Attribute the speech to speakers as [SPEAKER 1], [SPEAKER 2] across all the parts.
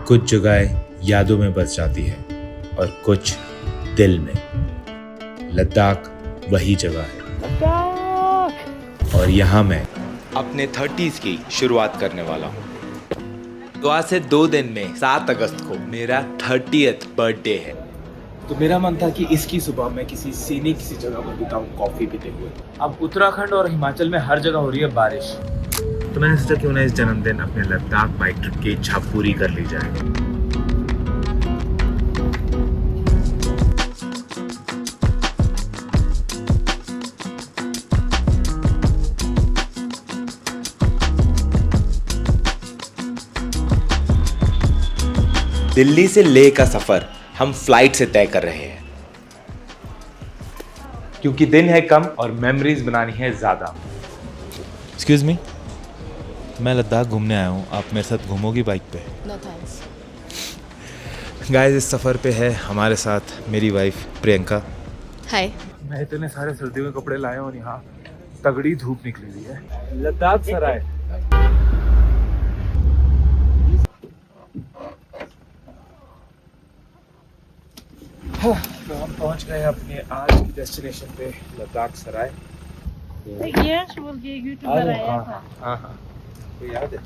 [SPEAKER 1] कुछ जगह यादों में बस जाती है और कुछ दिल में। लद्दाख वही जगह है और यहाँ मैं
[SPEAKER 2] अपने 30s की शुरुआत करने वाला हूँ। तो आज से 2 दिन में 7 अगस्त को मेरा 30th बर्थडे है।
[SPEAKER 3] तो मेरा मन था कि इसकी सुबह मैं किसी सीनिक सी जगह पर बिताऊं कॉफी पीते हुए। अब उत्तराखंड और हिमाचल में हर जगह हो रही है बारिश,
[SPEAKER 1] तो मैंने सोचा क्यों ना इस जन्मदिन अपने लद्दाख बाइक ट्रिप की इच्छा पूरी कर ली जाए।
[SPEAKER 2] दिल्ली से लेह का सफर हम फ्लाइट से तय कर रहे हैं क्योंकि दिन है कम और मेमोरीज बनानी है ज़्यादा।
[SPEAKER 1] एक्सक्यूज़ मी, मैं लद्दाख घूमने आया हूँ, आप मेरे साथ घूमोगी बाइक पे?
[SPEAKER 4] No thanks.
[SPEAKER 1] गाइस, इस सफ़र पे है हमारे साथ मेरी वाइफ प्रियंका।
[SPEAKER 4] हाय।
[SPEAKER 3] मैं इतने सारे सर्दियों के कपड़े लाया हूँ और यहाँ तगड़ी धूप निकली हुई है। लद्दाख सराय। तो हम पहुंच गए अपने आज की डेस्टिनेशन पे, लद्दाख सराय।
[SPEAKER 4] यश बोल के एक यूट्यूबर आया था।
[SPEAKER 3] हाँ, तो याद है।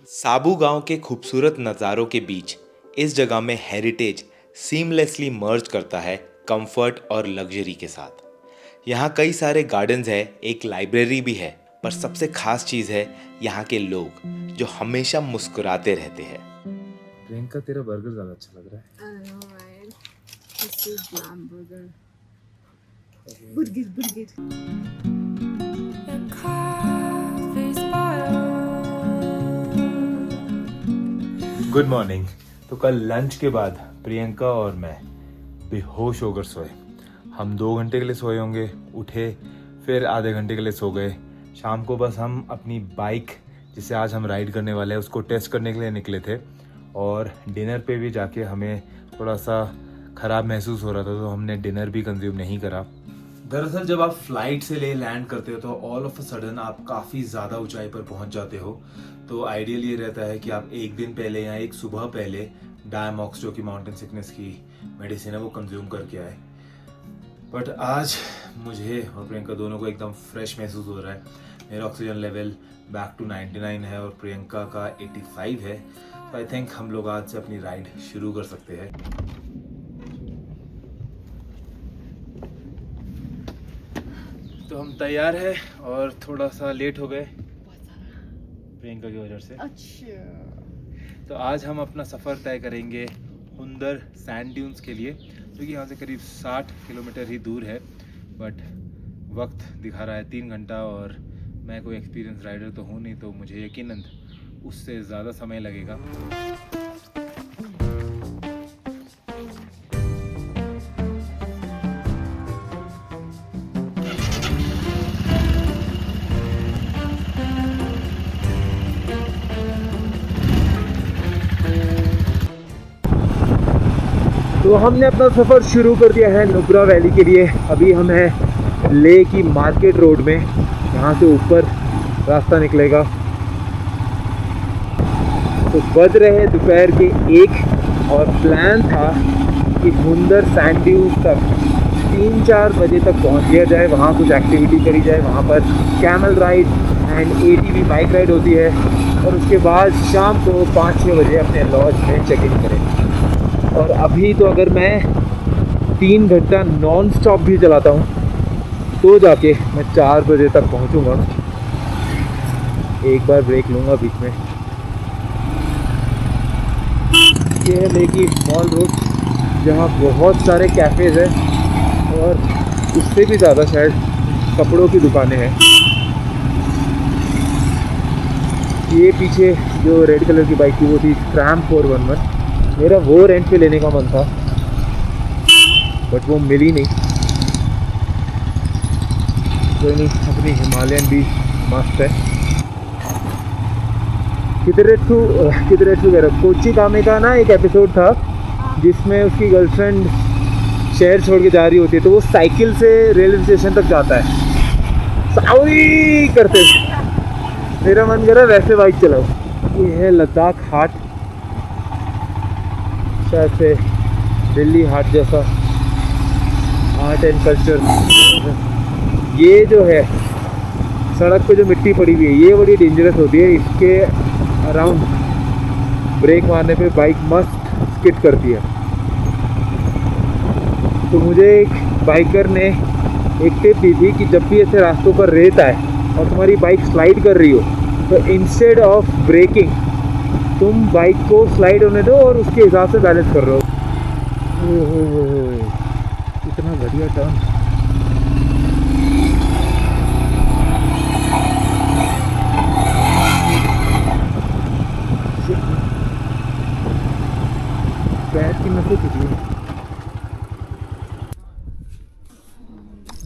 [SPEAKER 2] साबू गांव के खूबसूरत नज़ारों के बीच इस जगह में हेरिटेज सीमलेसली मर्ज करता है कंफर्ट और लग्जरी के साथ। यहाँ कई सारे गार्डन्स है, एक लाइब्रेरी भी है, पर सबसे खास चीज़ है यहाँ के लोग जो हमेशा मुस्कुराते रहते हैं।
[SPEAKER 3] प्रियंका, तेरा बर्गर ज़्यादा अच्छा लग रहा है।
[SPEAKER 4] I know, right? This is lamb burger. Burger.
[SPEAKER 1] Good morning. तो कल लंच के बाद प्रियंका और मैं बेहोश होकर सोए। हम 2 घंटे के लिए सोए होंगे, उठे फिर आधे घंटे के लिए सो गए। शाम को बस हम अपनी बाइक जिसे आज हम राइड करने वाले हैं उसको टेस्ट करने के लिए निकले थे और डिनर पे भी जाके हमें थोड़ा सा ख़राब महसूस हो रहा था, तो हमने डिनर भी कंज्यूम नहीं करा। दरअसल जब आप फ्लाइट से ले लैंड करते हो तो ऑल ऑफ अ सडन आप काफ़ी ज़्यादा ऊंचाई पर पहुंच जाते हो। तो आइडियल ये रहता है कि आप एक दिन पहले या एक सुबह पहले डायमॉक्स, जो कि माउंटेन सिकनेस की मेडिसिन है, वो कंज्यूम करके आए। बट आज मुझे और प्रियंका दोनों को एकदम फ्रेश महसूस हो रहा है। मेरा ऑक्सीजन लेवल बैक टू 99 है और प्रियंका का 85 है। तो आई थिंक हम लोग आज से अपनी राइड शुरू कर सकते हैं। तो हम तैयार हैं और थोड़ा सा लेट हो गए प्रियंका की वजह से।
[SPEAKER 4] अच्छा।
[SPEAKER 1] तो आज हम अपना सफ़र तय करेंगे हुंदर सैंड ड्यून्स के लिए, जो कि यहाँ से करीब 60 किलोमीटर ही दूर है। बट वक्त दिखा रहा है 3 घंटा और मैं कोई एक्सपीरियंस राइडर तो हूँ नहीं, तो मुझे यकीनन उससे ज़्यादा समय लगेगा।
[SPEAKER 3] तो हमने अपना सफ़र शुरू कर दिया है नुब्रा वैली के लिए। अभी हम हैं लेह की मार्केट रोड में, यहाँ से ऊपर रास्ता निकलेगा। तो बज रहे दोपहर के 1 और प्लान था कि हुंदर सैंड ड्यून्स तक 3-4 बजे तक पहुँच लिया जाए, वहाँ कुछ एक्टिविटी करी जाए। वहाँ पर camel ride and ATV bike ride होती है और उसके बाद शाम को 5-6 बजे अपने लॉज में चेक इन करें। और अभी तो अगर मैं 3 घंटा नॉन स्टॉप भी चलाता हूँ तो जाके मैं 4 बजे तक पहुँचूँगा। एक बार ब्रेक लूँगा बीच में। ये है लेह की मॉल रोड, जहाँ बहुत सारे कैफ़ेज़ हैं और उससे भी ज़्यादा शायद कपड़ों की दुकानें हैं। ये पीछे जो रेड कलर की बाइक थी वो थी ट्रैम 411। मेरा वो रेंट पे लेने का मन था बट वो मिली नहीं। कोई नहीं, अपनी हिमालयन भी मस्त है। किधर कोची कामे का ना एक एपिसोड था जिसमें उसकी गर्लफ्रेंड शहर छोड़ के जा रही होती है, तो वो साइकिल से रेलवे स्टेशन तक जाता है साउरी करते। मेरा मन कर रहा है वैसे बाइक चलाओ। ये है लद्दाख हाट, शायद से दिल्ली हाट जैसा आर्ट एंड कल्चर। ये जो है सड़क पे जो मिट्टी पड़ी हुई है ये बड़ी डेंजरस होती है, इसके अराउंड ब्रेक मारने पे बाइक मस्त स्किड करती है। तो मुझे एक बाइकर ने एक टिप दी थी कि जब भी ऐसे रास्तों पर रेत आए और तुम्हारी बाइक स्लाइड कर रही हो तो इंस्टेड ऑफ ब्रेकिंग तुम बाइक को स्लाइड होने दो और उसके हिसाब से बैलेंस कर रहे हो। इतना बढ़िया टर्न। पैर की नसें खिंची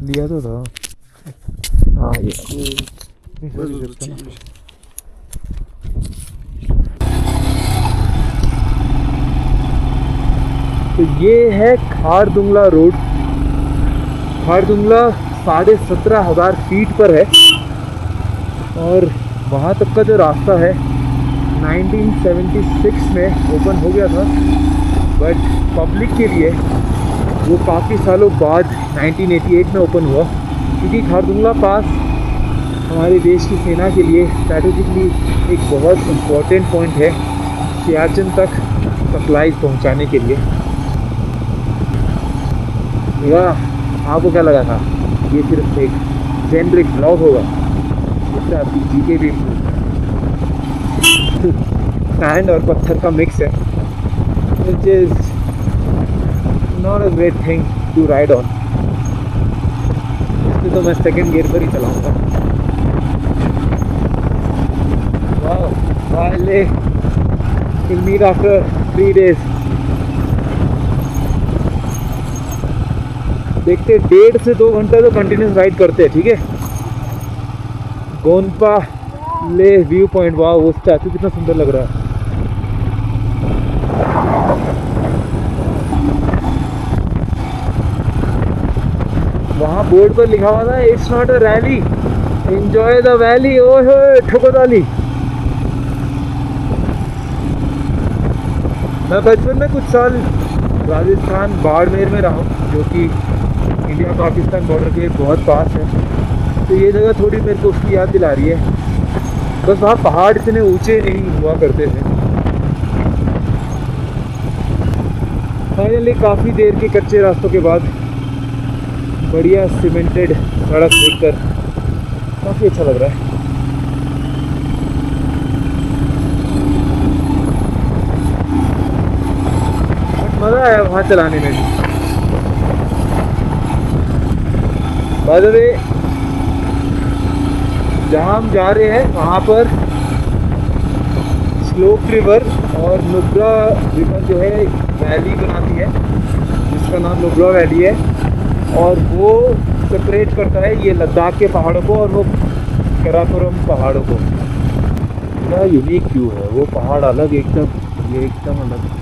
[SPEAKER 3] लिया तो था। हाँ ये तो ये है खारदुंगला रोड। खारदुंगला 17,500 फीट पर है और वहाँ तक का जो रास्ता है 1976 में ओपन हो गया था, बट पब्लिक के लिए वो काफ़ी सालों बाद 1988 में ओपन हुआ, क्योंकि खारदुंगला पास हमारे देश की सेना के लिए स्ट्रैटेजिकली एक बहुत इम्पोर्टेंट पॉइंट है सियाचिन तक सप्लाईज पहुंचाने के लिए। आपको क्या लगा था ये सिर्फ एक जेनरिक ब्लॉग होगा, जिससे आपकी जीके भी सैंड और पत्थर का मिक्स है, which is not a great thing to ride on. इसलिए तो मैं सेकेंड गियर पर ही चलाऊँगा। वाले we'll meet after 3 days। देखते 1.5 से 2 घंटा तो कंटिन्यूस राइड करते हैं, ठीक है। गोनपा ले व्यू पॉइंट, वाह वो स्टैचू कितना सुंदर लग रहा है। वहाँ बोर्ड पर लिखा हुआ था it's not a rally, enjoy the valley. ओए ठोकोदाली। मैं बचपन में कुछ साल राजस्थान बाड़मेर में रहा हूँ, जो कि इंडिया पाकिस्तान बॉर्डर के बहुत पास है। तो ये जगह थोड़ी मेरे को उसकी याद दिला रही है। बस वहाँ पहाड़ इतने ऊंचे नहीं हुआ करते थे। फाइनली काफ़ी देर के कच्चे रास्तों के बाद बढ़िया सीमेंटेड सड़क देखकर काफ़ी अच्छा लग रहा है। मज़ा आया वहाँ चलाने में भी। बाय द वे जहाँ हम जा रहे हैं वहाँ पर स्लोक रिवर और नुब्रा रिवर जो है वैली बनाती है, जिसका नाम नुब्रा वैली है, और वो सेपरेट करता है ये लद्दाख के पहाड़ों को और वो कराकोरम पहाड़ों को। बड़ा यूनिक व्यू है, वो पहाड़ अलग एकदम, ये एकदम अलग।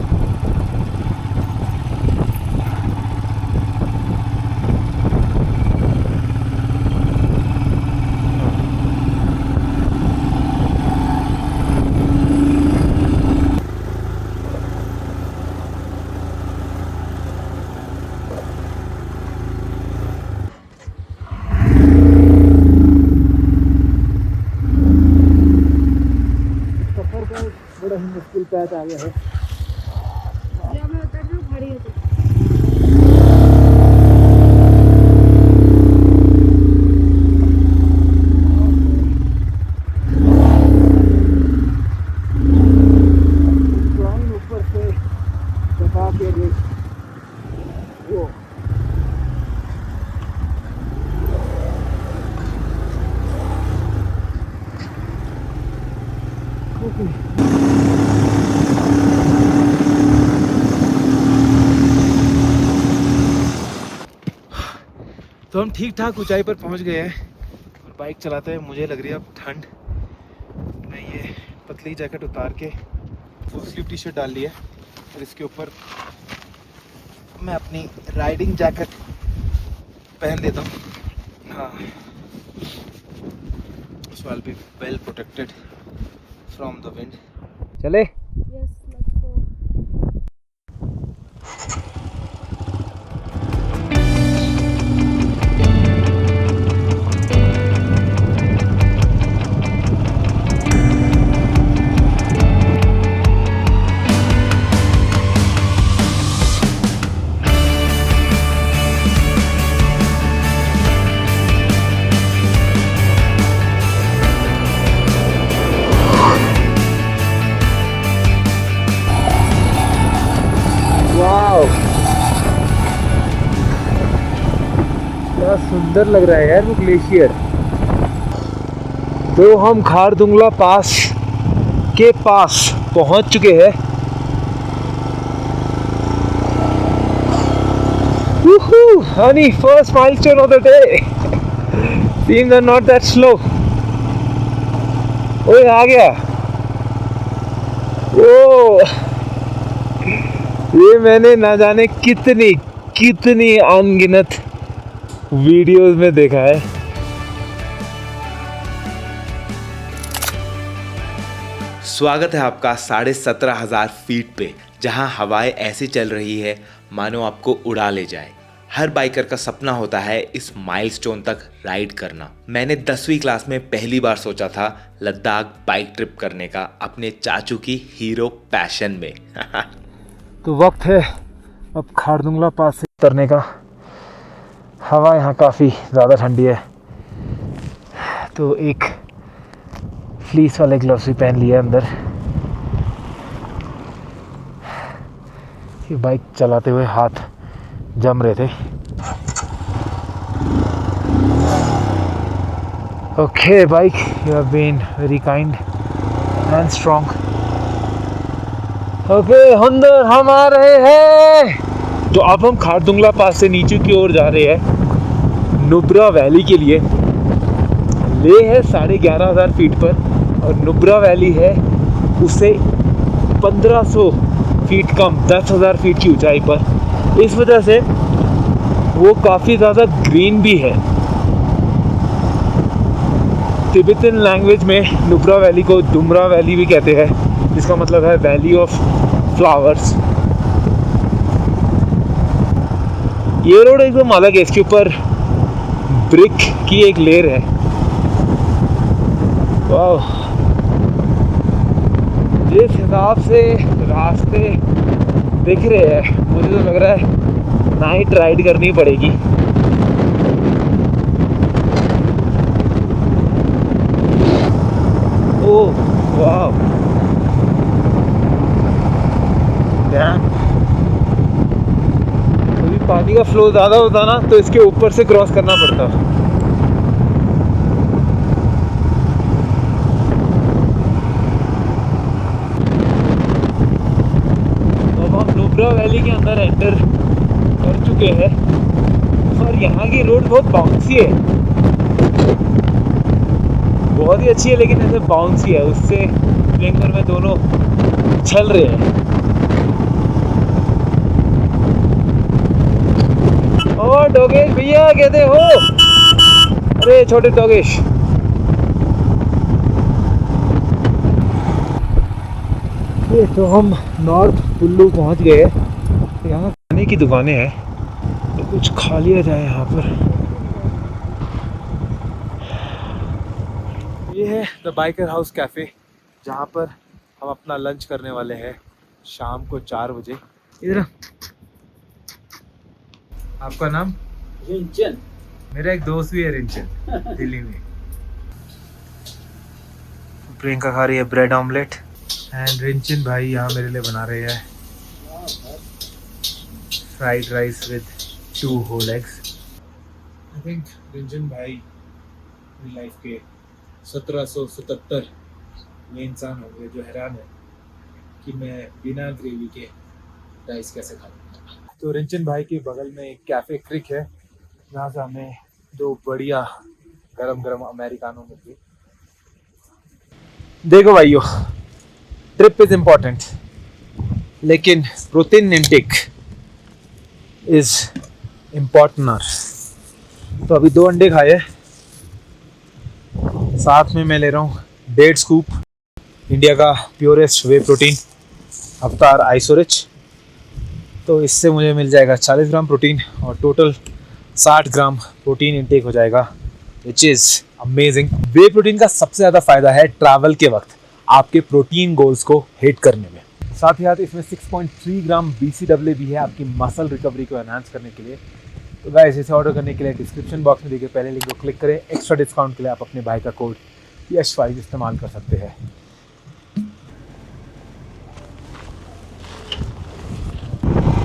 [SPEAKER 3] बड़ा ही मुश्किल पैच आ गया है।
[SPEAKER 4] जब मैं उतर रही हूँ खड़ी होती
[SPEAKER 3] ऊपर से दबा के वो तो हम ठीक ठाक ऊंचाई पर पहुंच गए हैं और बाइक चलाते हुए मुझे लग रही है अब ठंड। मैं ये पतली जैकेट उतार के फुल स्लीव टी शर्ट डाल ली है और इसके ऊपर मैं अपनी राइडिंग जैकेट पहन लेता हूँ। हाँ, so I will be well protected
[SPEAKER 2] from the wind.
[SPEAKER 3] चले
[SPEAKER 4] Yes, let's go.
[SPEAKER 3] वाओ, क्या सुंदर लग रहा है यार वो ग्लेशियर। तो हम खारदुंगला पास के पास पहुंच चुके हैं। Honey, first milestone of the day. Things are not that slow. ओए आ गया। ओ, ये मैंने ना जाने कितनी अनगिनत वीडियोस में देखा है।
[SPEAKER 2] स्वागत है आपका 17,500 फीट पे, जहां हवाएं ऐसी चल रही है मानो आपको उड़ा ले जाए। हर बाइकर का सपना होता है इस माइलस्टोन तक राइड करना। मैंने 10वीं क्लास में पहली बार सोचा था लद्दाख बाइक ट्रिप करने का, अपने चाचू की हीरो पैशन में।
[SPEAKER 3] तो वक्त है अब खारदुंगला पास से उतरने का। हवा यहाँ काफ़ी ज़्यादा ठंडी है, तो एक फ्लीस वाले ग्लव्स भी पहन लिए अंदर। ये बाइक चलाते हुए हाथ जम रहे थे। Okay bike, you have been very kind and strong. Okay Hunder, हम आ रहे हैं। तो अब हम खारदुंगला पास से नीचे की ओर जा रहे हैं नुब्रा वैली के लिए। ले है 11,500 फीट पर और नुब्रा वैली है उससे 1500 फीट कम, 10,000 फीट की ऊंचाई पर। इस वजह से वो काफ़ी ज़्यादा ग्रीन भी है। तिब्बतन लैंग्वेज में नुब्रा वैली को दुमरा वैली भी कहते हैं, जिसका मतलब है वैली ऑफ फ्लावर्स। ये रोड एकदम अलग है, इसके ऊपर ब्रिक की एक लेयर है। वाह, जिस हिसाब से रास्ते दिख रहे हैं मुझे तो लग रहा है नाइट राइड करनी पड़ेगी। ओह वाह, कभी पानी का फ्लो ज़्यादा होता ना तो इसके ऊपर से क्रॉस करना पड़ता। अब हम नुब्रा वैली के अंदर एंटर कर चुके हैं और यहाँ की रोड बहुत बाउंसी है, बहुत ही अच्छी है, लेकिन ऐसे बाउंसी है, उससे प्रियंका में दोनों चल रहे हैं। ओ डोगेश भैया, कहते हो? अरे छोटे डोगेश। ये तो हम नॉर्थ कुल्लू पहुंच गए। यहाँ खाने की दुकानें हैं, तो कुछ खा लिया जाए यहाँ पर। ये है द बाइकर हाउस कैफ़े, जहाँ पर हम अपना लंच करने वाले हैं शाम को 4 बजे। इधर आपका नाम?
[SPEAKER 5] रिंचन।
[SPEAKER 3] मेरा एक दोस्त भी है रिंचन, दिल्ली में। प्रियंका खा रही है ब्रेड ऑमलेट एंड रिंचन भाई यहाँ मेरे लिए बना रहे हैं fried rice with 2 whole eggs. I think Rinchen भाई अपनी लाइफ के 1777 में इंसान होंगे जो हैरान है कि मैं बिना ग्रेवी के राइस कैसे खा लूँगा। तो रिंचन भाई के बगल में एक कैफ़े क्रिक है, जहाँ से हमें 2 बढ़िया गरम गरम अमेरिकानो मिल गई। देखो भाइयों, ट्रिप इज इम्पोर्टेंट, लेकिन प्रोटीन इंटेक इज इम्पोर्टेंट। तो अभी 2 अंडे खाए, साथ में मैं ले रहा हूँ 1.5 स्कूप इंडिया का प्योरेस्ट वे प्रोटीन अवतार आइसोरिच। तो इससे मुझे मिल जाएगा 40 ग्राम प्रोटीन और टोटल 60 ग्राम प्रोटीन इंटेक हो जाएगा, which is amazing. Way protein का सबसे ज़्यादा फ़ायदा है ट्रैवल के वक्त आपके प्रोटीन गोल्स को हिट करने में। साथ ही साथ इसमें 6.3 ग्राम BCAA भी है आपकी मसल रिकवरी को एनहांस करने के लिए। तो गाइस इसे ऑर्डर करने के लिए डिस्क्रिप्शन बॉक्स में दिए गए पहले लिंक को क्लिक करें। एक्स्ट्रा डिस्काउंट के लिए आप अपने भाई का कोड यश5 इस्तेमाल कर सकते हैं।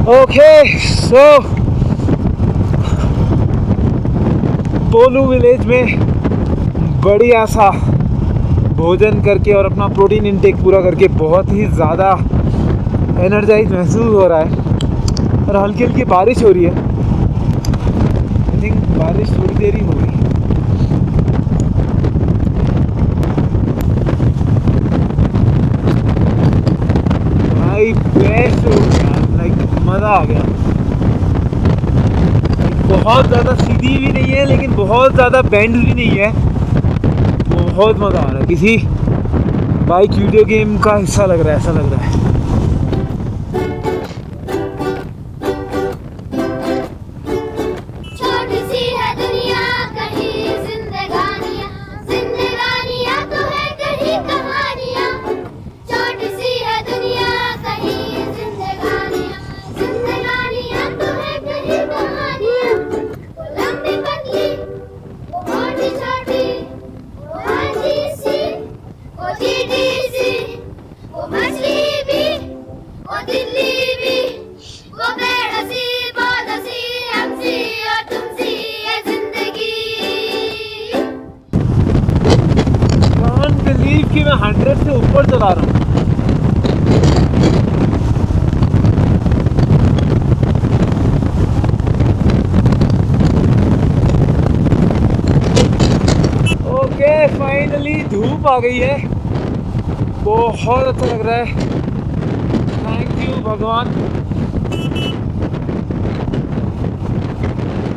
[SPEAKER 3] ओके सो पोलू विलेज में बढ़िया सा भोजन करके और अपना प्रोटीन इंटेक पूरा करके बहुत ही ज़्यादा एनर्जाइज महसूस हो रहा है और हल्की हल्की बारिश हो रही है। आई थिंक बारिश थोड़ी देर ही होगी। भाई बेस्ट हो गया, लाइक मज़ा आ गया। बहुत ज़्यादा सीधी भी नहीं है लेकिन बहुत ज़्यादा बेंड भी नहीं है, बहुत मज़ा आ रहा है। किसी बाइक वीडियो गेम का हिस्सा लग रहा है, ऐसा लग रहा है।
[SPEAKER 5] छोटी सी है दुनिया कहीं जिंदगानियां, जिंदगानियां तो है कहीं कहानियां। छोटी सी है दुनिया कहीं जिंदगानियां, जिंदगानियां तो है कहीं कहानियां। वो लंबी पतली, वो मोटी छोटी, वो हाथी सी, वो चींटी सी, वो मछली भी, वो तितली भी, वो पेड़ सी, पौधा सी, हम सी और तुम सी है जिंदगी।
[SPEAKER 3] कांट बिलीव कि मैं 100 से ऊपर चला रहा हूँ। ओके फाइनली धूप आ गई है, बहुत अच्छा लग रहा है। थैंक यू भगवान।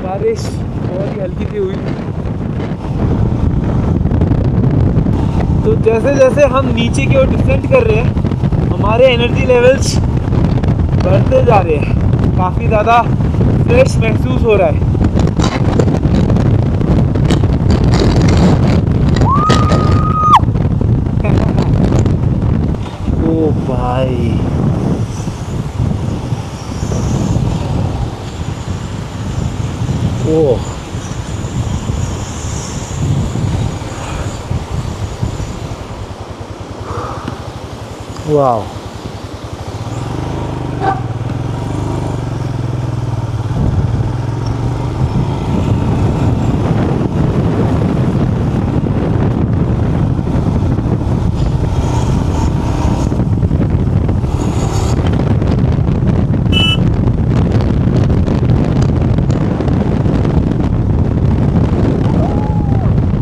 [SPEAKER 3] बारिश बहुत ही हल्की सी हुई। तो जैसे जैसे हम नीचे की ओर डिसेंड कर रहे हैं हमारे एनर्जी लेवल्स बढ़ते जा रहे हैं, काफ़ी ज़्यादा फ्रेश महसूस हो रहा है। ओ भाई ओह वाह।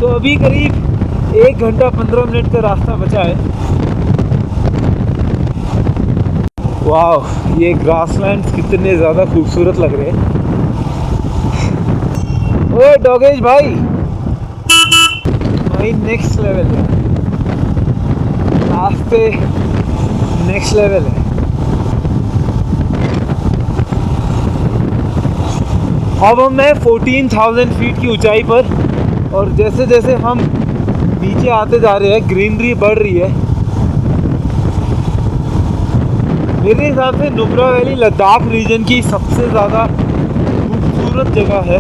[SPEAKER 3] तो अभी करीब 1 घंटा 15 मिनट का रास्ता बचा है। वाह ये ग्रासलैंड कितने ज़्यादा खूबसूरत लग रहे हैं। ओए डॉगेज भाई, भाई नेक्स्ट लेवल है, रास्ते नेक्स्ट लेवल है। अब हम हैं 14,000 फीट की ऊंचाई पर और जैसे जैसे हम नीचे आते जा रहे हैं ग्रीनरी बढ़ रही है। मेरे हिसाब से नुब्रा वैली लद्दाख रीजन की सबसे ज़्यादा खूबसूरत जगह है।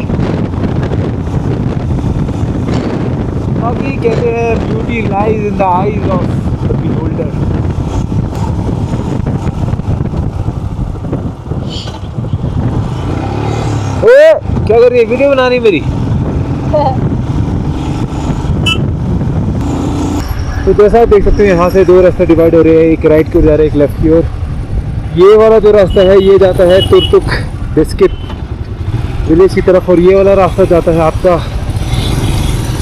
[SPEAKER 3] बाकी कहते हैं beauty lies in the eyes of the beholder. ओए क्या कर रही है, वीडियो बनानी मेरी? तो जैसा आप देख सकते हैं यहाँ से 2 रास्ते डिवाइड हो रहे हैं, एक राइट की ओर जा रहा है, एक लेफ्ट की ओर। ये वाला जो रास्ता है ये जाता है तुर्तुक बिस्किट विलेज की तरफ और ये वाला रास्ता जाता है आपका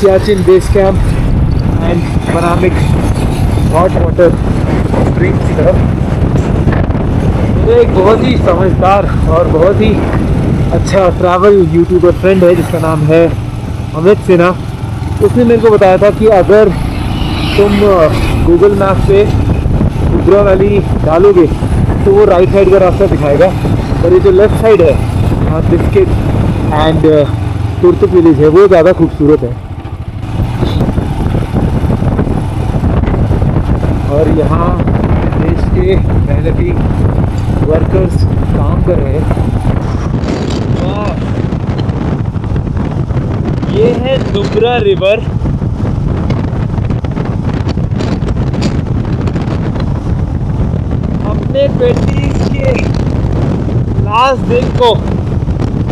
[SPEAKER 3] Siachen base camp and Panamik hot water spring की तरफ। मेरे एक बहुत ही समझदार और बहुत ही अच्छा ट्रैवल यूट्यूबर फ्रेंड है जिसका नाम है अमित सिन्हा। उसने मेरे को बताया था कि अगर तुम गूगल मैप पे नुब्रा वैली डालोगे तो वो राइट साइड का रास्ता दिखाएगा, और ये जो लेफ्ट साइड है यहाँ बिस्किट एंड तुर्तुक विलेज है वो ज़्यादा खूबसूरत है। और यहाँ देश के मेहनती वर्कर्स काम कर रहे हैं। ये है नुब्रा रिवर। अपने 20s के लास्ट दिन को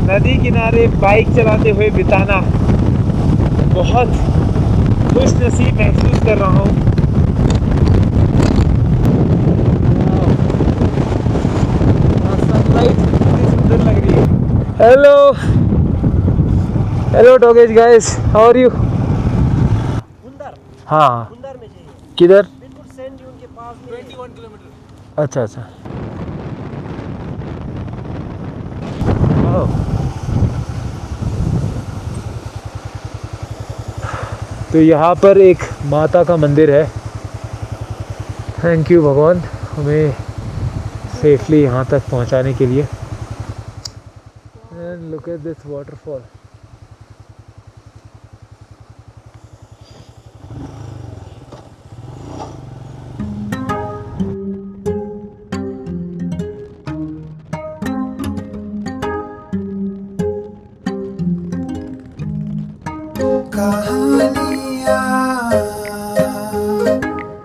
[SPEAKER 3] नदी किनारे बाइक चलाते हुए बिताना बहुत खुश नसीब महसूस कर रहा हूँ। सनलाइट कितनी सुंदर लग रही है। Hello doggies guys, how are you? हाँ, किधर?
[SPEAKER 6] सैंड ड्यून के पास 21 किलोमीटर।
[SPEAKER 3] अच्छा अच्छा। तो यहाँ पर एक माता का मंदिर है। थैंक यू भगवान हमें सेफली यहाँ तक पहुँचाने के लिए। And look at this waterfall.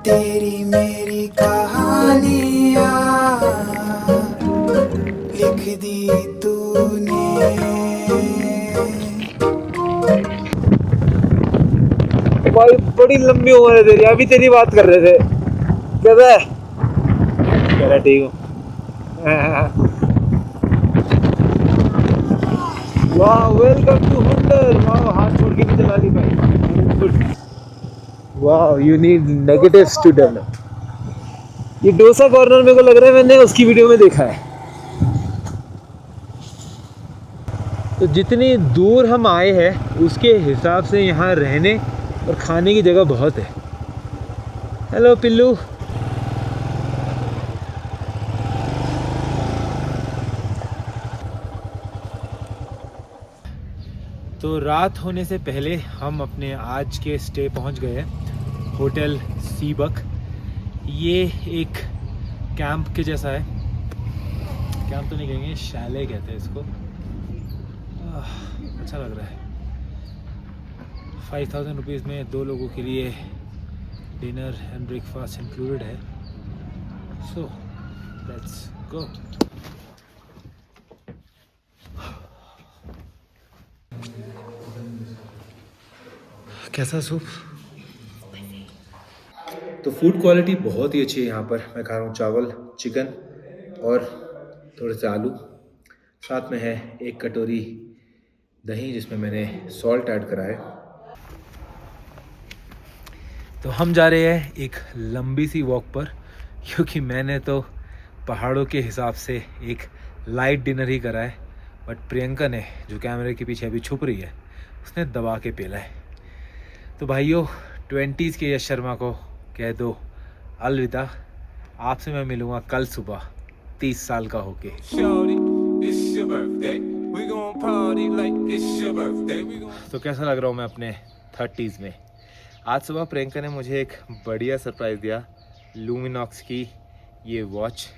[SPEAKER 7] तेरी मेरी कहानियाँ लिख दी तूने।
[SPEAKER 3] भाई बड़ी लंबी उम्र है तेरी, अभी तेरी बात कर रहे थे। कैसा है? कह रहा ठीक हूँ। वाह, वेलकम टू हुंडर। वाह, हाथ छोड़ के भी चला ली भाई। गुड। वाह, you need negatives to develop. ये डोसा कॉर्नर मेरे को लग रहा है मैंने उसकी वीडियो में देखा है। तो जितनी दूर हम आए हैं उसके हिसाब से यहाँ रहने और खाने की जगह बहुत है। हेलो पिल्लू। तो रात होने से पहले हम अपने आज के स्टे पहुंच गए हैं, होटल सीबक। ये एक कैंप के जैसा है। कैंप तो नहीं कहेंगे, शैले कहते हैं इसको। अच्छा लग रहा है। 5000 रुपीज़ में 2 लोगों के लिए डिनर एंड ब्रेकफास्ट इंक्लूडेड है। So let's go. कैसा सूप? तो फूड क्वालिटी बहुत ही अच्छी है यहाँ पर। मैं खा रहा हूँ चावल, चिकन और थोड़े से आलू। साथ में है 1 कटोरी दही जिसमें मैंने सॉल्ट ऐड करा है। तो हम जा रहे हैं एक लंबी सी वॉक पर, क्योंकि मैंने तो पहाड़ों के हिसाब से एक लाइट डिनर ही करा है, बट प्रियंका ने, जो कैमरे के पीछे अभी छुप रही है, उसने दबा के पेला है। तो भाइयों, 20s के यश शर्मा को कह दो अलविदा। आपसे मैं मिलूँगा कल सुबह 30 साल का होके। तो कैसा लग रहा हूँ मैं अपने 30s में? आज सुबह प्रियंका ने मुझे एक बढ़िया सरप्राइज़ दिया। लुमिनॉक्स की ये वॉच,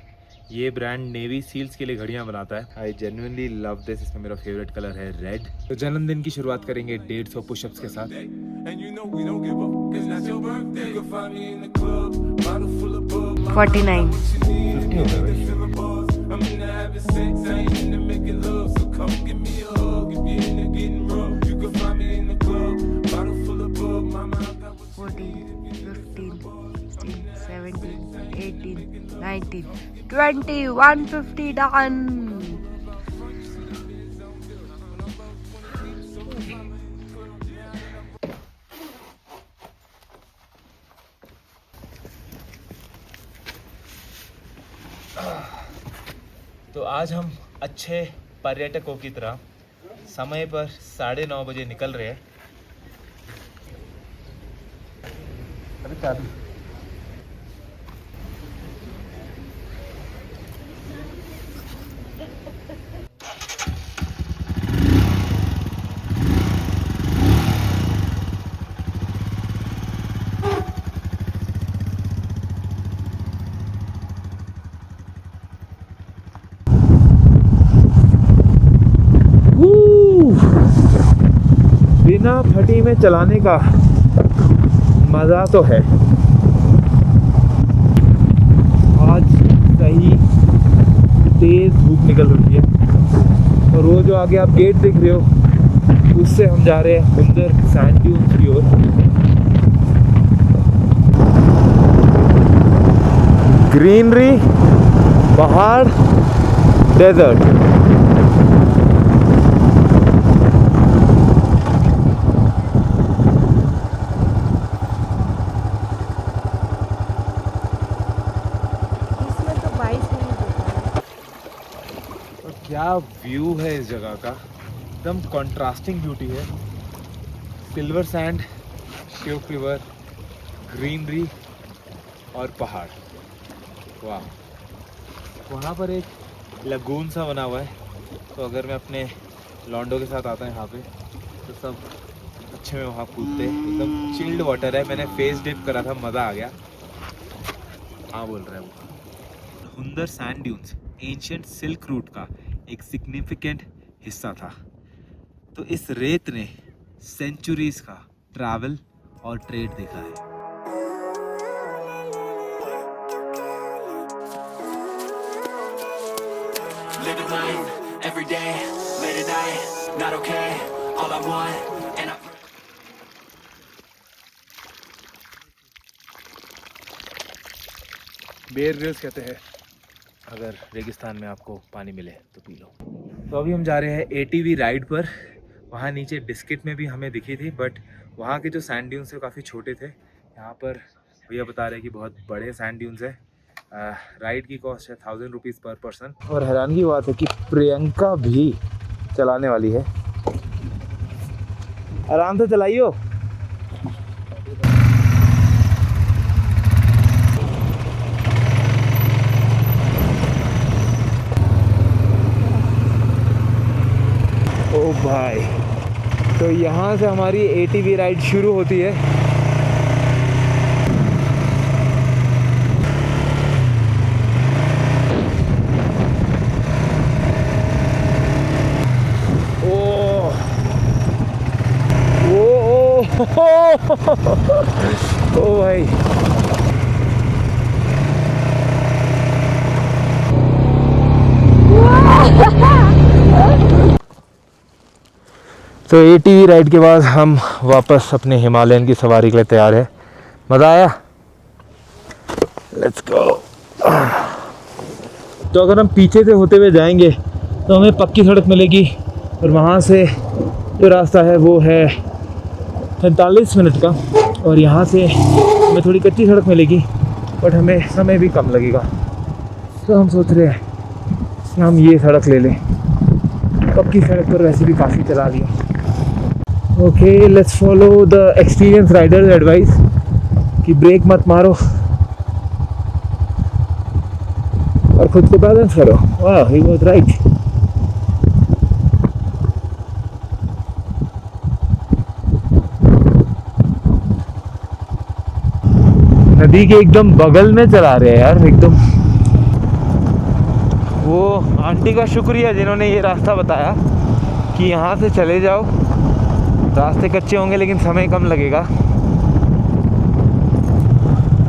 [SPEAKER 3] ये ब्रांड नेवी सील्स के लिए घड़ियाँ बनाता है। I genuinely love this. इसमें मेरा फेवरेट कलर है रेड। तो जन्मदिन की शुरुआत करेंगे 150 पुशअप्स के साथ।
[SPEAKER 4] $150 done.
[SPEAKER 1] तो आज हम अच्छे पर्यटकों की तरह समय पर 9:30 बजे निकल रहे हैं। अरे चाबी
[SPEAKER 3] बिना फटी में चलाने का मज़ा तो है। आज सही तेज़ धूप निकल रही है और वो जो आगे आप गेट देख रहे हो उससे हम जा रहे हैं हुंदर सैंड ड्यून्स की ओर। ग्रीनरी, पहाड़, डेजर्ट।
[SPEAKER 4] इसमें तो 22 मिनट होता है।
[SPEAKER 1] और क्या व्यू है इस जगह का, एकदम कंट्रास्टिंग ब्यूटी है। Silver sand, Shyok river, greenery और पहाड़। वाह। वहाँ पर एक लगून सा बना हुआ है, तो अगर मैं अपने लॉन्डो के साथ आता है यहाँ पे तो सब अच्छे में वहाँ कूदते हैं। एकदम चिल्ड वाटर है, मैंने फेस डिप करा था, मज़ा आ गया। हाँ बोल रहा है वो। Hunder sand dunes ancient silk route का एक सिग्निफिकेंट हिस्सा था। तो इस रेत ने सेंचुरीज का ट्रैवल और ट्रेड देखा है।
[SPEAKER 8] Living life every day, late at night, not okay. All I want, and I.
[SPEAKER 1] Bear Grylls कहते हैं अगर रेगिस्तान में आपको पानी मिले तो पी लो। तो अभी हम जा रहे हैं ATV राइड पर। वहाँ नीचे डिस्किट में भी हमें दिखी थी, बट वहाँ के जो सैंड ड्यून्स है काफ़ी छोटे थे। यहाँ पर भैया बता रहे हैं कि बहुत बड़े सैंड ड्यून्स है। राइड की कॉस्ट है 1000 रुपीज़ पर पर्सन।
[SPEAKER 3] और हैरान की बात है कि प्रियंका भी चलाने वाली है। आराम से चलाइयो। ओ भाई, तो यहाँ से हमारी ATV राइड शुरू होती है। ओ भाई, तो ATV राइड के बाद हम वापस अपने हिमालयन की सवारी के लिए तैयार है। मज़ा आया? Let's go. तो अगर हम पीछे से होते हुए जाएंगे तो हमें पक्की सड़क मिलेगी और वहाँ से जो रास्ता है वो है 45 मिनट का, और यहाँ से हमें थोड़ी कच्ची सड़क मिलेगी बट हमें समय भी कम लगेगा। तो हम सोच रहे हैं कि हम ये सड़क ले लें। पक्की सड़क पर वैसे भी काफ़ी चला लिया। Okay, let's follow the experience Riders advice कि ब्रेक मत मारो और खुद को बैलेंस करो। वाह, ही वाज राइट। नदी के एकदम बगल में चला रहे हैं यार एकदम। वो आंटी का शुक्रिया जिन्होंने ये रास्ता बताया कि यहाँ से चले जाओ, रास्ते कच्चे होंगे लेकिन समय कम लगेगा।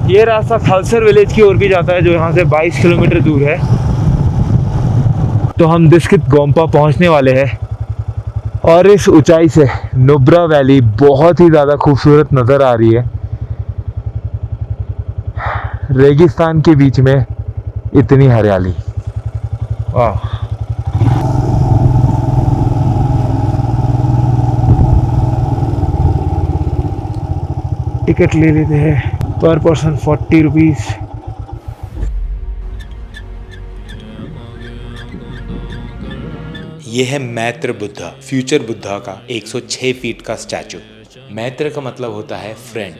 [SPEAKER 3] ये रास्ता खालसर विलेज की ओर भी जाता है जो यहाँ से 22 किलोमीटर दूर है। तो हम डिस्कित गोम्पा पहुँचने वाले हैं और इस ऊंचाई से नुब्रा वैली बहुत ही ज़्यादा खूबसूरत नज़र आ रही है। रेगिस्तान के बीच में इतनी हरियाली, वाह। टिकट ले लेते हैं, पर पर्सन 40 रुपीज़।
[SPEAKER 2] ये है मैत्र बुद्धा, फ्यूचर बुद्धा का 106 फीट का स्टैचू। मैत्र का मतलब होता है फ्रेंड।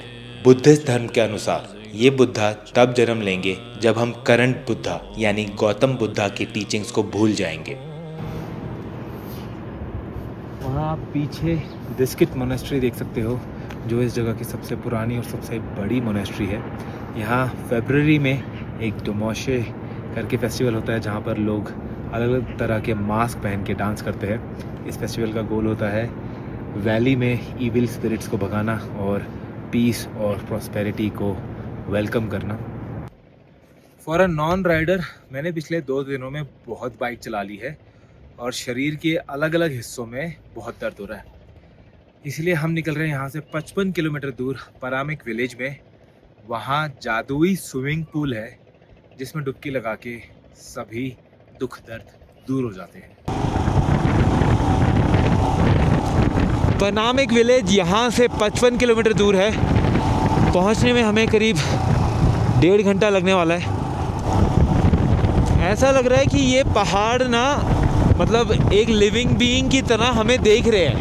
[SPEAKER 2] बुद्धिस्ट धर्म के अनुसार ये बुद्धा तब जन्म लेंगे जब हम करंट बुद्धा यानी गौतम बुद्धा की टीचिंग्स को भूल जाएंगे।
[SPEAKER 1] वहाँ पीछे डिस्किट मोनेस्ट्री देख सकते हो, जो इस जगह की सबसे पुरानी और सबसे बड़ी मोनेस्ट्री है। यहाँ फरवरी में एक डोमोशे करके फेस्टिवल होता है जहाँ पर लोग अलग अलग तरह के मास्क पहन के डांस करते हैं। इस फेस्टिवल का गोल होता है वैली में इविल स्पिरिट्स को भगाना और पीस और प्रॉस्पेरिटी को वेलकम करना। फॉर अ नॉन राइडर मैंने पिछले 2 दिनों में बहुत बाइक चला ली है और शरीर के अलग अलग हिस्सों में बहुत दर्द हो रहा है, इसलिए हम निकल रहे हैं यहाँ से 55 किलोमीटर दूर परामिक विलेज में। वहाँ जादुई स्विमिंग पूल है जिसमें डुबकी लगा के सभी दुख दर्द दूर हो जाते हैं।
[SPEAKER 3] पनामिक विलेज यहाँ से 55 किलोमीटर दूर है। पहुँचने में हमें करीब 1.5 घंटा लगने वाला है। ऐसा लग रहा है कि ये पहाड़ ना मतलब एक लिविंग बीइंग की तरह हमें देख रहे हैं।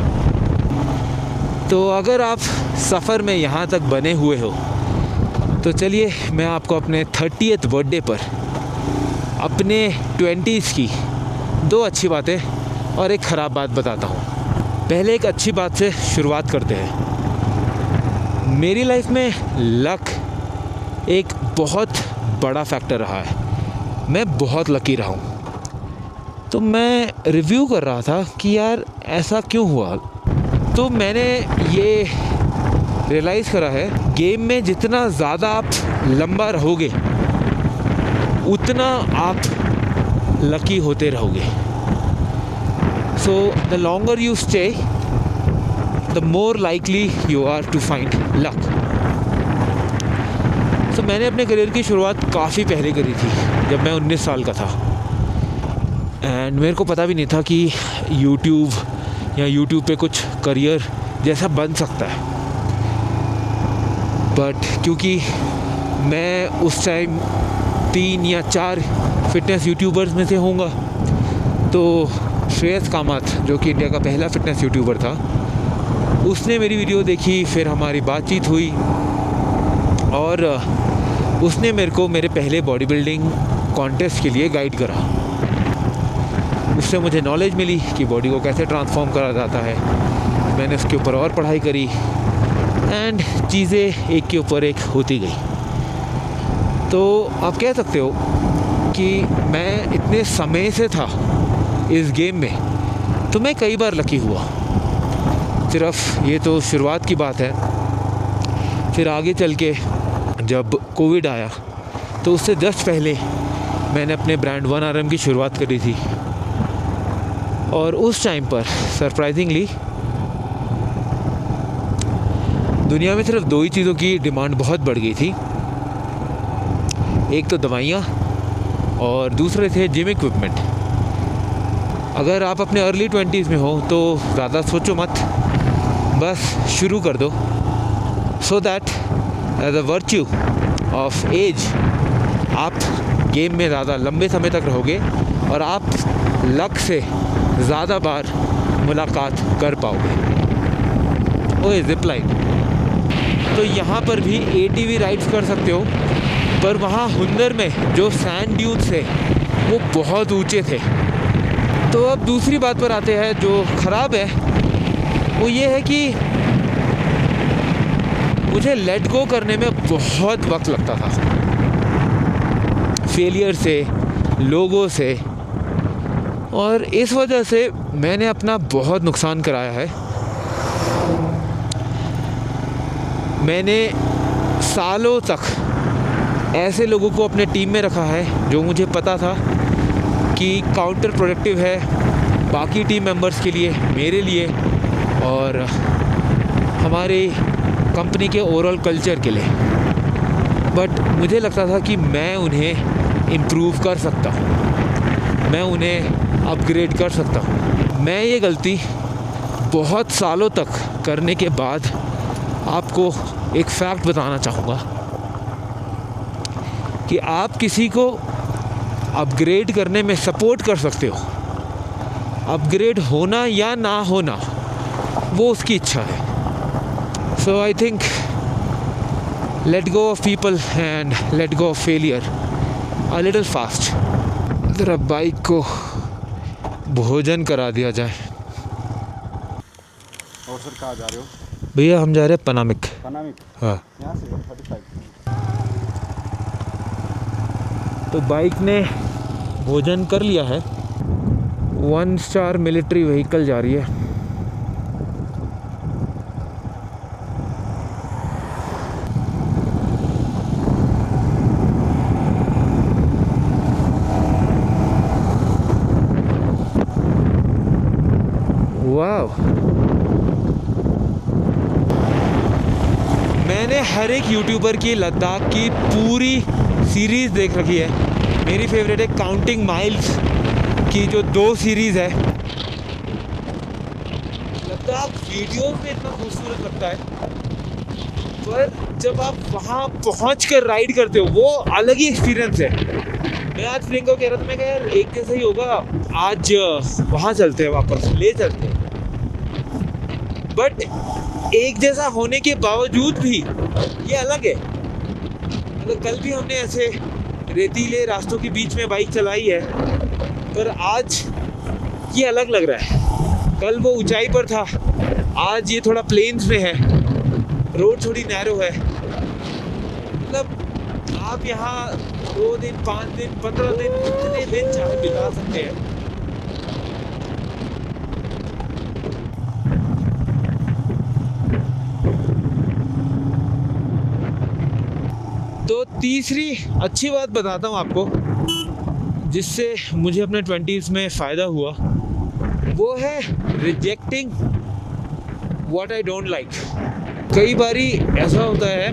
[SPEAKER 3] तो अगर आप सफ़र में यहाँ तक बने हुए हो तो चलिए मैं आपको अपने 30th बर्थडे पर अपने 20s की 2 अच्छी बातें और एक ख़राब बात बताता हूँ। पहले एक अच्छी बात से शुरुआत करते हैं। मेरी लाइफ में लक एक बहुत बड़ा फैक्टर रहा है। मैं बहुत लकी रहा हूँ। तो मैं रिव्यू कर रहा था कि यार ऐसा क्यों हुआ। तो मैंने ये रियलाइज़ करा है, गेम में जितना ज़्यादा आप लंबा रहोगे उतना आप लकी होते रहोगे। So the longer you stay the more likely you are to find luck. तो मैंने अपने करियर की शुरुआत काफ़ी पहले करी थी, जब मैं 19 साल का था। एंड मेरे को पता भी नहीं था कि यूट्यूब पे कुछ करियर जैसा बन सकता है। बट क्योंकि मैं उस टाइम 3 या 4 फिटनेस यूट्यूबर्स में से होऊंगा, तो श्रेयस कामत जो कि इंडिया का पहला फिटनेस यूट्यूबर था, उसने मेरी वीडियो देखी, फिर हमारी बातचीत हुई और उसने मेरे को मेरे पहले बॉडी बिल्डिंग कॉन्टेस्ट के लिए गाइड करा। उससे मुझे नॉलेज मिली कि बॉडी को कैसे ट्रांसफॉर्म करा जाता है। मैंने उसके ऊपर और पढ़ाई करी एंड चीज़ें एक के ऊपर एक होती गई। तो आप कह सकते हो कि मैं इतने समय से था इस गेम में, तो मैं कई बार लकी हुआ। सिर्फ ये तो शुरुआत की बात है। फिर आगे चल के जब कोविड आया तो उससे जस्ट पहले मैंने अपने ब्रांड 1RM की शुरुआत करी थी। और उस टाइम पर सरप्राइजिंगली दुनिया में सिर्फ 2 ही चीज़ों की डिमांड बहुत बढ़ गई थी। एक तो दवाइयाँ और दूसरे थे जिम इक्विपमेंट। अगर आप अपने अर्ली 20s में हो तो ज़्यादा सोचो मत, बस शुरू कर दो। So that as a virtue of as आप गेम में ज़्यादा लंबे समय तक रहोगे और आप लक से ज़्यादा बार मुलाकात कर पाओगे। ओए जिप लाइन, तो यहाँ पर भी ATV राइड्स कर सकते हो, पर वहाँ हुंदर में जो सैंड ड्यून्स थे वो बहुत ऊंचे थे। तो अब दूसरी बात पर आते हैं जो ख़राब है, वो ये है कि मुझे लेट गो करने में बहुत वक्त लगता था, फेलियर से, लोगों से, और इस वजह से मैंने अपना बहुत नुकसान कराया है। मैंने सालों तक ऐसे लोगों को अपने टीम में रखा है जो मुझे पता था कि काउंटर प्रोडक्टिव है बाकी टीम मेंबर्स के लिए, मेरे लिए और हमारे कंपनी के ओवरऑल कल्चर के लिए। बट मुझे लगता था कि मैं उन्हें इम्प्रूव कर सकता हूँ, मैं उन्हें अपग्रेड कर सकता हूँ। मैं ये गलती बहुत सालों तक करने के बाद आपको एक फैक्ट बताना चाहूँगा कि आप किसी को अपग्रेड करने में सपोर्ट कर सकते हो। अपग्रेड होना या ना होना वो उसकी इच्छा है। So I think let go of people and let go of failure a little fast. ज़रा बाइक को भोजन करा दिया जाए।
[SPEAKER 9] और सर कहाँ जा रहे हो?
[SPEAKER 3] भैया हम जा रहे हैं पनामिक।
[SPEAKER 9] पनामिक?
[SPEAKER 3] हाँ।
[SPEAKER 9] यहाँ से 35।
[SPEAKER 3] तो बाइक ने भोजन कर लिया है। 1 स्टार मिलिट्री व्हीकल जा रही है। वाह, मैंने हर एक यूट्यूबर की लद्दाख की पूरी सीरीज़ देख रखी है। मेरी फेवरेट है काउंटिंग माइल्स की जो 2 सीरीज़ है। लद्दाख वीडियो में इतना खूबसूरत लगता है, पर जब आप वहाँ पहुँच कर राइड करते हो वो अलग ही एक्सपीरियंस है। मैं आज प्रियंका को कह रहा था, मैं कहा यार एक जैसा ही होगा, आज वहाँ चलते हैं, वापस ले चलते हैं। बट एक जैसा होने के बावजूद भी ये अलग है। मतलब कल भी हमने ऐसे रेतीले रास्तों के बीच में बाइक चलाई है, पर आज ये अलग लग रहा है। कल वो ऊंचाई पर था, आज ये थोड़ा प्लेन्स में है, रोड थोड़ी नैरो है। मतलब आप यहाँ 2 दिन, 5 दिन, 15 दिन, कितने दिन चाहे बिता सकते हैं। तो तीसरी अच्छी बात बताता हूँ आपको, जिससे मुझे अपने 20s में फ़ायदा हुआ, वो है rejecting what I don't like. कई बारी ऐसा होता है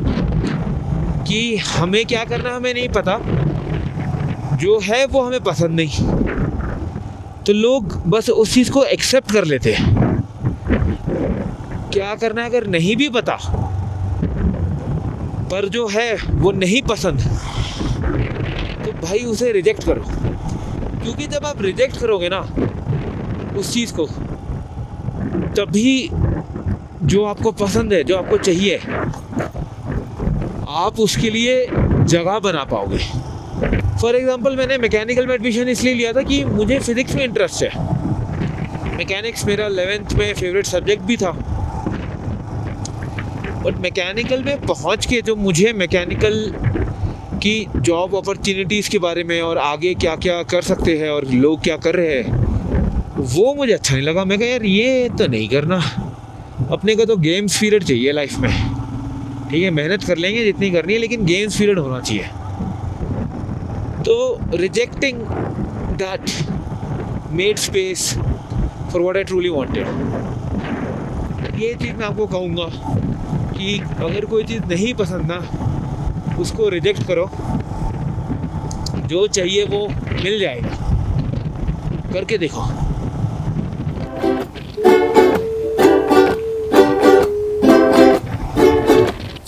[SPEAKER 3] कि हमें क्या करना हमें नहीं पता, जो है वो हमें पसंद नहीं, तो लोग बस उस चीज़ को एक्सेप्ट कर लेते हैं। क्या करना है अगर नहीं भी पता, पर जो है वो नहीं पसंद, तो भाई उसे रिजेक्ट करो। क्योंकि जब आप रिजेक्ट करोगे ना उस चीज़ को, तभी जो आपको पसंद है, जो आपको चाहिए, आप उसके लिए जगह बना पाओगे। फॉर एग्ज़ाम्पल मैंने मैकेनिकल में एडमिशन इसलिए लिया था कि मुझे फ़िज़िक्स में इंटरेस्ट है। मैकेनिक्स मेरा 11th में फेवरेट सब्जेक्ट भी था। बट मैकेनिकल में पहुंच के जो मुझे मैकेनिकल की जॉब अपॉर्चुनिटीज़ के बारे में और आगे क्या क्या कर सकते हैं और लोग क्या कर रहे हैं, वो मुझे अच्छा नहीं लगा। मैं कहा यार ये तो नहीं करना, अपने को तो गेम्स पीरियड चाहिए लाइफ में। ठीक है, मेहनत कर लेंगे जितनी करनी है, लेकिन गेम्स पीरियड होना चाहिए। तो rejecting that made space for what I truly wanted. ये चीज़ मैं आपको कहूँगा कि अगर कोई चीज़ नहीं पसंद ना, उसको रिजेक्ट करो, जो चाहिए वो मिल जाएगा, करके देखो।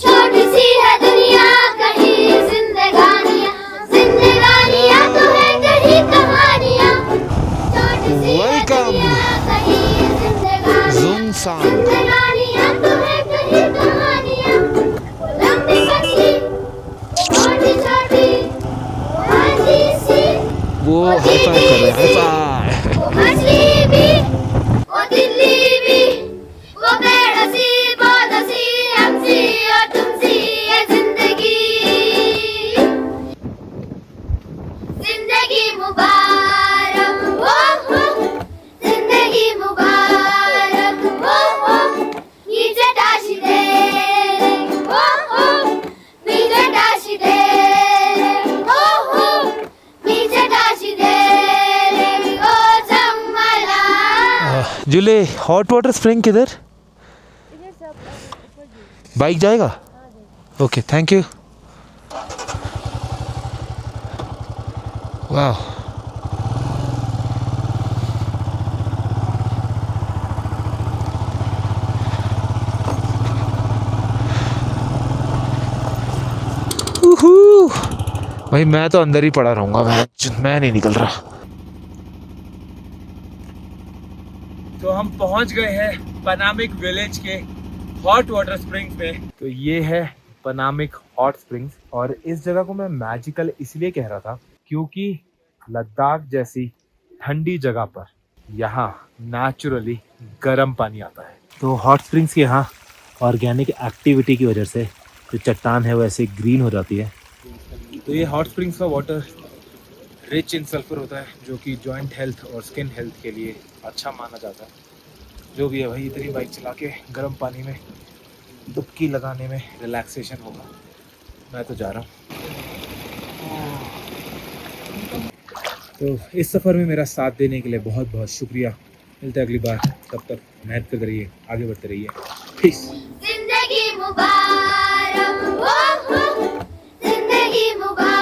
[SPEAKER 5] छोटी सी है दुनिया, कहीं जिंदगानियाँ, जिंदगानियाँ तो है कहीं कहानियाँ। छोटी सी है दुनिया, कहीं जिंदगानियाँ,
[SPEAKER 3] ज़ुंगसांग।
[SPEAKER 5] जिंदगानियाँ तो है कहीं कहानियाँ। लंबी पतली, छोटी छोटी, हाथी सी,
[SPEAKER 3] वो हाई फाइव कर रहे हैं, हाई फाइव।
[SPEAKER 5] वो मछली भी, वो दिल्ली भी, वो पेड़ सी, पौधा सी, हमसी और तुमसी है जिंदगी। जिंदगी मुबारक हो, जिंदगी मुबारक हो, नीचे डाशी दे हो, नीचे डाशी दे हो, नीचे डाशी दे ओ जमला।
[SPEAKER 3] जुले हॉट वाटर स्प्रिंग किधर? बाइक जाएगा? Okay, thank you. वाह, भाई मैं तो अंदर ही पड़ा रहूंगा, मैं नहीं निकल रहा। तो हम पहुंच गए हैं पनामिक विलेज के हॉट वाटर स्प्रिंग्स में। तो ये है पनामिक हॉट स्प्रिंग्स, और इस जगह को मैं मैजिकल इसलिए कह रहा था क्योंकि लद्दाख जैसी ठंडी जगह पर यहाँ नेचुरली गर्म पानी आता है। तो हॉट स्प्रिंग्स के यहाँ ऑर्गेनिक एक्टिविटी की वजह से जो चट्टान है वो ऐसे ग्रीन हो जाती है। तो ये हॉट स्प्रिंग्स का वाटर रिच इन सल्फर होता है, जो कि जॉइंट हेल्थ और स्किन हेल्थ के लिए अच्छा माना जाता है। जो भी है भाई, इतनी बाइक चला के गर्म पानी में डुबकी लगाने में रिलैक्सेशन होगा। मैं तो जा रहा हूँ। तो इस सफ़र में मेरा साथ देने के लिए बहुत बहुत शुक्रिया। मिलते हैं अगली बार।
[SPEAKER 1] तब तक मेहनत करिए, आगे बढ़ते रहिए। पीस।
[SPEAKER 5] जिंदगी मुबारक, जिंदगी मुबारक।